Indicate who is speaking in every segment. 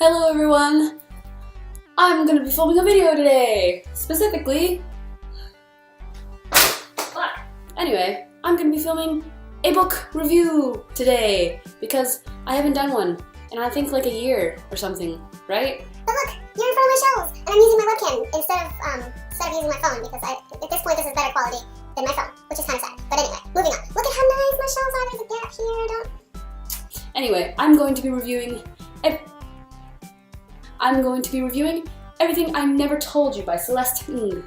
Speaker 1: Hello everyone! I'm gonna be filming a video today! Specifically... Anyway, I'm gonna be filming a book review today because I haven't done one in I think like a year or something, right?
Speaker 2: But look, you're in front of my shelves and I'm using my webcam instead of using my phone because at this point this is better quality than my phone, which is kind of sad. But anyway, moving on. Look at how nice my shelves are. There's a gap here.
Speaker 1: Anyway, I'm going to be reviewing Everything I Never Told You by Celeste Ng.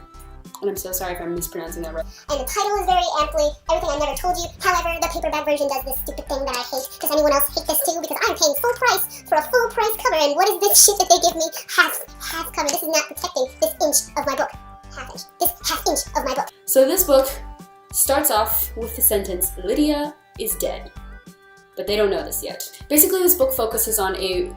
Speaker 1: And I'm so sorry if I'm mispronouncing that right.
Speaker 2: And the title is very amply Everything I Never Told You. However, the paperback version does this stupid thing that I hate. Does anyone else hate this too? Because I'm paying full price for a full price cover, and what is this shit that they give me? Half cover. This is not protecting this inch of my book. This half inch of my book.
Speaker 1: So this book starts off with the sentence, Lydia is dead. But they don't know this yet. Basically, this book focuses on a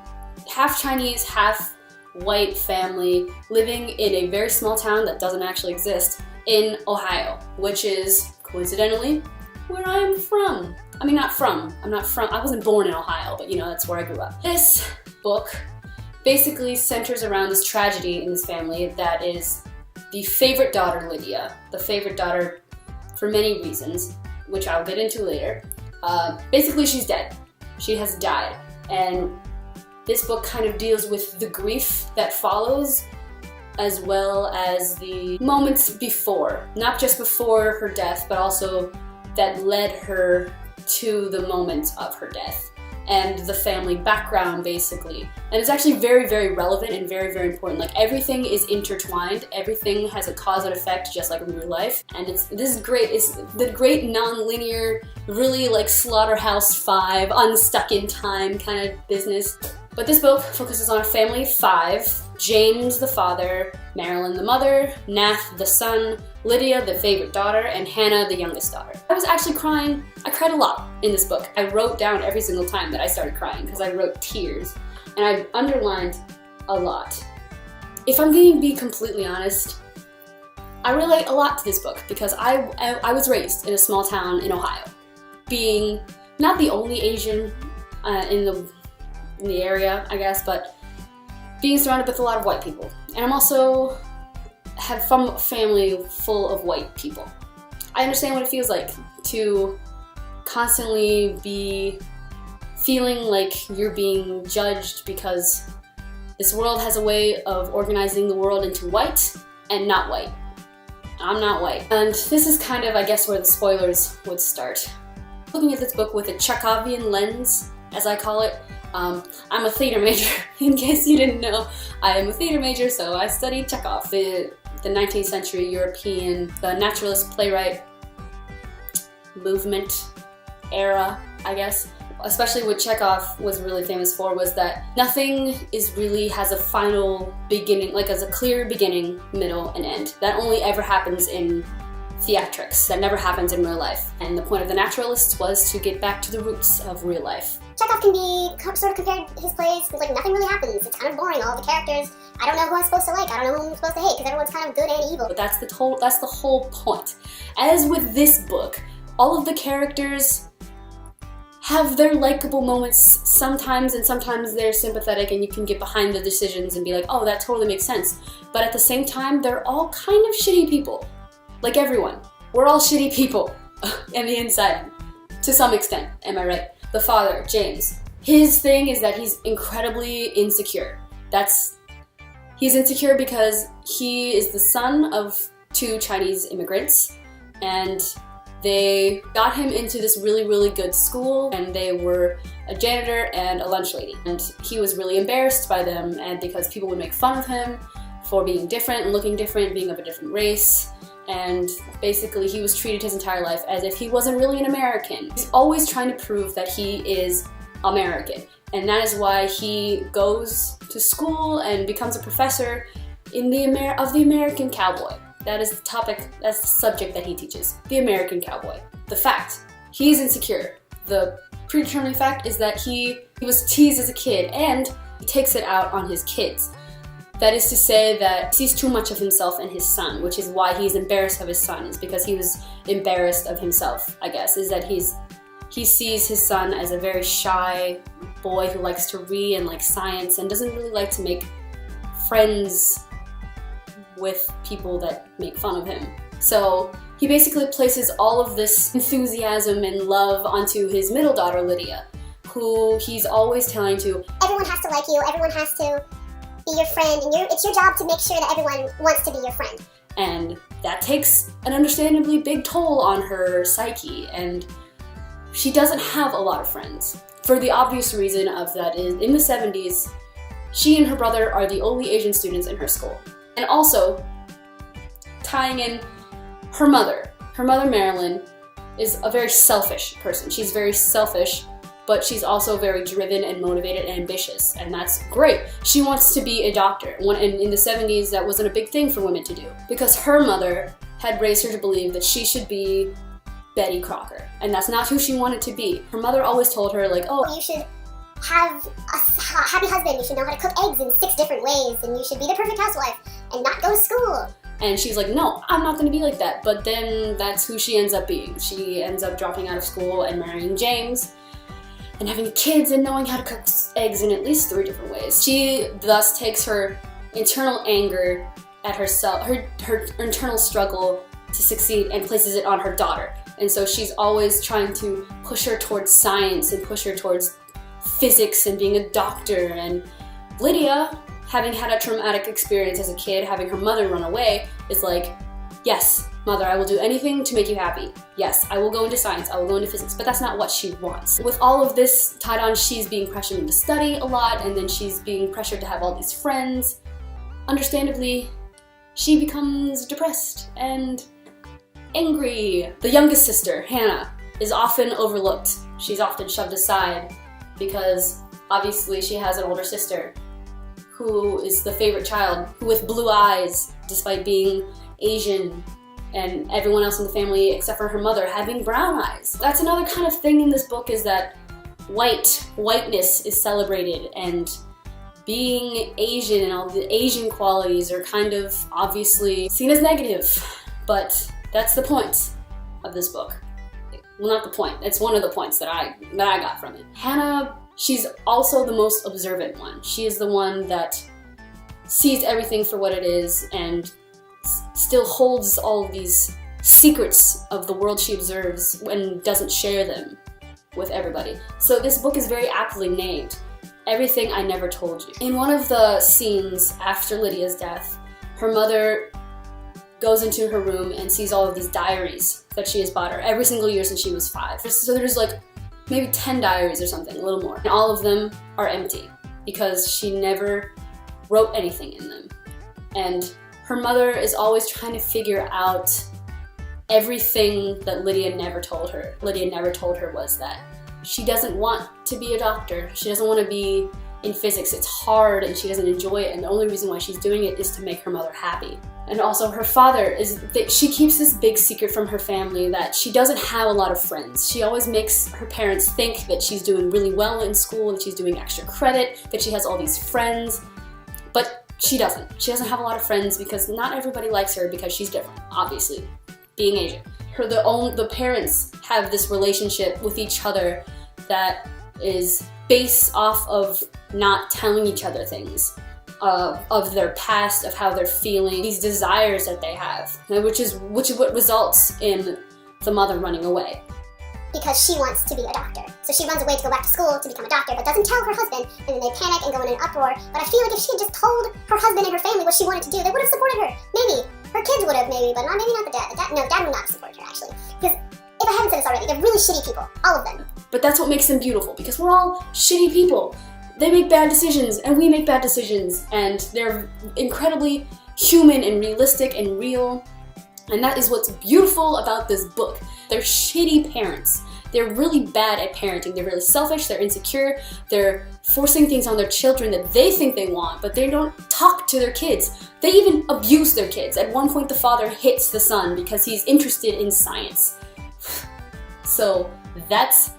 Speaker 1: half Chinese, half white family living in a very small town that doesn't actually exist in Ohio, which is coincidentally where I'm from. I mean, I wasn't born in Ohio, but you know, that's where I grew up. This book basically centers around this tragedy in this family that is the favorite daughter, Lydia. The favorite daughter for many reasons, which I'll get into later. Basically, she's dead. She has died, and this book kind of deals with the grief that follows, as well as the moments before. Not just before her death, but also that led her to the moment of her death, and the family background, basically. And it's actually very, very relevant and very, very important. Like, everything is intertwined. Everything has a cause and effect, just like in real life. And this is great. It's the great non-linear, really like Slaughterhouse-5, unstuck in time kind of business. But this book focuses on a family of 5. James the father, Marilyn the mother, Nath the son, Lydia the favorite daughter, and Hannah the youngest daughter. I was actually crying. I cried a lot in this book. I wrote down every single time that I started crying because I wrote tears, and I underlined a lot. If I'm going to be completely honest, I relate a lot to this book because I was raised in a small town in Ohio, being not the only Asian in the area, I guess, but being surrounded with a lot of white people. And I'm also from a family full of white people. I understand what it feels like to constantly be feeling like you're being judged because this world has a way of organizing the world into white and not white. I'm not white. And this is kind of, I guess, where the spoilers would start. Looking at this book with a Chekhovian lens, as I call it. I'm a theater major, in case you didn't know. I am a theater major, so I studied Chekhov, the 19th century European, the naturalist playwright movement era, I guess. Especially what Chekhov was really famous for was that nothing has a final beginning, like as a clear beginning, middle, and end. That only ever happens in theatrics. That never happens in real life. And the point of the naturalists was to get back to the roots of real life.
Speaker 2: Chekhov can be sort of compared to his plays because like nothing really happens. It's kind of boring. All the characters, I don't know who I'm supposed to like. I don't know who I'm supposed to hate because everyone's kind of good and evil.
Speaker 1: But that's the whole point. As with this book, all of the characters have their likable moments sometimes, and sometimes they're sympathetic and you can get behind the decisions and be like, oh, that totally makes sense. But at the same time, they're all kind of shitty people. Like everyone. We're all shitty people on the inside, to some extent, am I right? The father, James, his thing is that he's incredibly insecure. He's insecure because he is the son of 2 Chinese immigrants, and they got him into this really, really good school, and they were a janitor and a lunch lady. And he was really embarrassed by them, and because people would make fun of him for being different and looking different, being of a different race. And basically he was treated his entire life as if he wasn't really an American. He's always trying to prove that he is American. And that is why he goes to school and becomes a professor in of the American cowboy. That is the topic, that's the subject that he teaches. The American cowboy. The fact, he's insecure. The predetermining fact is that he was teased as a kid, and he takes it out on his kids. That is to say that he sees too much of himself in his son, which is why he's embarrassed of his son, is because he was embarrassed of himself, I guess, is that he sees his son as a very shy, boy who likes to read and likes science and doesn't really like to make friends with people that make fun of him. So he basically places all of this enthusiasm and love onto his middle daughter, Lydia, who he's always telling to,
Speaker 2: everyone has to like you, everyone has to be your friend, and it's your job to make sure that everyone wants to be your friend.
Speaker 1: And that takes an understandably big toll on her psyche, and she doesn't have a lot of friends. For the obvious reason of that is, in the 70s, she and her brother are the only Asian students in her school. And also, tying in her mother Marilyn, is a very selfish person. She's very selfish, but she's also very driven and motivated and ambitious, and that's great. She wants to be a doctor. In the 70s, that wasn't a big thing for women to do, because her mother had raised her to believe that she should be Betty Crocker, and that's not who she wanted to be. Her mother always told her, like, oh,
Speaker 2: you should have a happy husband, you should know how to cook eggs in 6 different ways, and you should be the perfect housewife and not go to school.
Speaker 1: And she's like, no, I'm not gonna be like that. But then that's who she ends up being. She ends up dropping out of school and marrying James and having kids and knowing how to cook eggs in at least 3 different ways. She thus takes her internal anger at herself, her internal struggle to succeed, and places it on her daughter. And so she's always trying to push her towards science and push her towards physics and being a doctor. And Lydia, having had a traumatic experience as a kid, having her mother run away, is like, yes, mother, I will do anything to make you happy. Yes, I will go into science, I will go into physics, but that's not what she wants. With all of this tied on, she's being pressured into study a lot, and then she's being pressured to have all these friends. Understandably, she becomes depressed and angry. The youngest sister, Hannah, is often overlooked. She's often shoved aside because obviously she has an older sister who is the favorite child, who with blue eyes, despite being Asian, and everyone else in the family except for her mother having brown eyes. That's another kind of thing in this book, is that whiteness is celebrated, and being Asian and all the Asian qualities are kind of obviously seen as negative. But that's the point of this book. Well, not the point, it's one of the points that I got from it. Hannah, she's also the most observant one. She is the one that sees everything for what it is and still holds all of these secrets of the world she observes and doesn't share them with everybody. So this book is very aptly named, Everything I Never Told You. In one of the scenes after Lydia's death, her mother goes into her room and sees all of these diaries that she has bought her every single year since she was 5. So there's like maybe 10 diaries or something, a little more. And all of them are empty because she never wrote anything in them. And her mother is always trying to figure out everything that Lydia never told her. Lydia never told her was that she doesn't want to be a doctor. She doesn't want to be in physics. It's hard and she doesn't enjoy it, and the only reason why she's doing it is to make her mother happy. And also her father she keeps this big secret from her family that she doesn't have a lot of friends. She always makes her parents think that she's doing really well in school, that she's doing extra credit, that she has all these friends, but she doesn't. She doesn't have a lot of friends because not everybody likes her because she's different, obviously, being Asian. The parents have this relationship with each other that is based off of not telling each other things, of their past, of how they're feeling, these desires that they have, which is what results in the mother running away.
Speaker 2: Because she wants to be a doctor. So she runs away to go back to school to become a doctor, but doesn't tell her husband, and then they panic and go in an uproar. But I feel like if she had just told her husband and her family what she wanted to do, they would have supported her. Maybe. Her kids would have, maybe, but maybe not the dad. Dad would not have supported her, actually. Because if I haven't said this already, they're really shitty people. All of them.
Speaker 1: But that's what makes them beautiful, because we're all shitty people. They make bad decisions, and we make bad decisions, and they're incredibly human and realistic and real. And that is what's beautiful about this book. They're shitty parents. They're really bad at parenting. They're really selfish, they're insecure, they're forcing things on their children that they think they want, but they don't talk to their kids. They even abuse their kids. At one point, the father hits the son because he's interested in science. So that's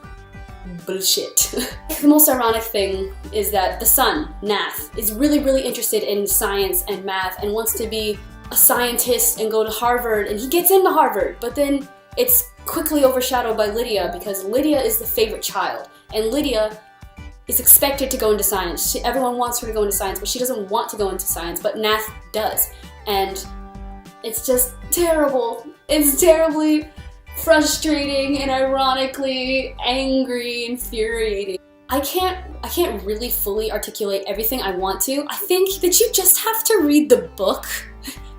Speaker 1: bullshit. The most ironic thing is that the son, Nath, is really, really interested in science and math and wants to be a scientist and go to Harvard, and he gets into Harvard, but then it's quickly overshadowed by Lydia because Lydia is the favorite child, and Lydia is expected to go into science. Everyone wants her to go into science, but she doesn't want to go into science, but Nath does. And it's just terrible. It's terribly frustrating and ironically angry, infuriating. I can't really fully articulate everything I want to. I think that you just have to read the book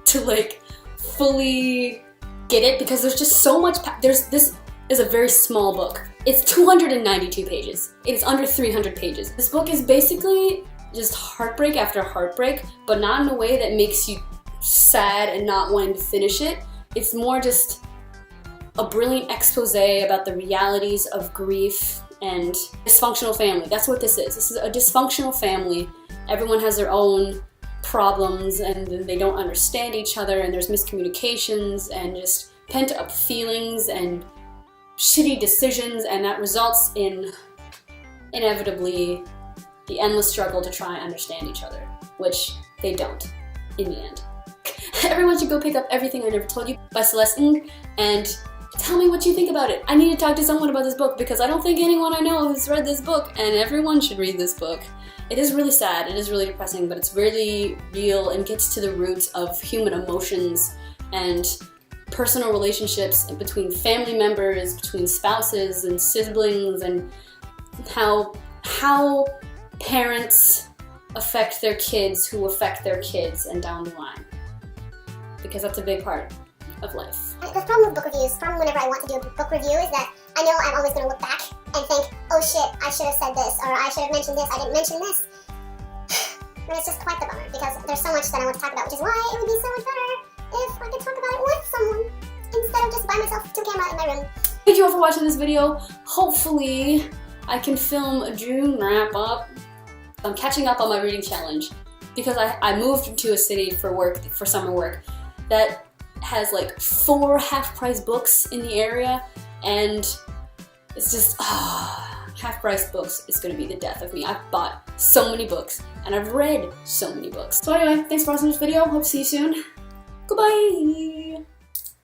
Speaker 1: to like fully get it, because there's just so much. This is a very small book. It's 292 pages. It is under 300 pages. This book is basically just heartbreak after heartbreak, but not in a way that makes you sad and not wanting to finish it. It's more just a brilliant expose about the realities of grief and dysfunctional family. That's what this is. This is a dysfunctional family. Everyone has their own problems and they don't understand each other, and there's miscommunications and just pent up feelings and shitty decisions, and that results in inevitably the endless struggle to try and understand each other, which they don't in the end. Everyone should go pick up Everything I Never Told You by Celeste Ng and tell me what you think about it. I need to talk to someone about this book because I don't think anyone I know has read this book, and everyone should read this book. It is really sad, it is really depressing, but it's really real and gets to the roots of human emotions and personal relationships between family members, between spouses and siblings, and how parents affect their kids who affect their kids and down the line. Because that's a big part of life.
Speaker 2: The problem with book reviews, the problem whenever I want to do a book review, is that I know I'm always going to look back and think, oh shit, I should have said this, or I should have mentioned this, I didn't mention this. And it's just quite the bummer, because there's so much that I want to talk about, which is why it would be so much better if I could talk about it with someone, instead of just by myself to camera in my room.
Speaker 1: Thank you all for watching this video. Hopefully I can film a June wrap up. I'm catching up on my reading challenge because I moved to a city for summer work that has like 4 half-price books in the area, and it's just half-price books is gonna be the death of me. I've bought so many books and I've read so many books. So anyway, thanks for watching this video. Hope to see you soon. Goodbye.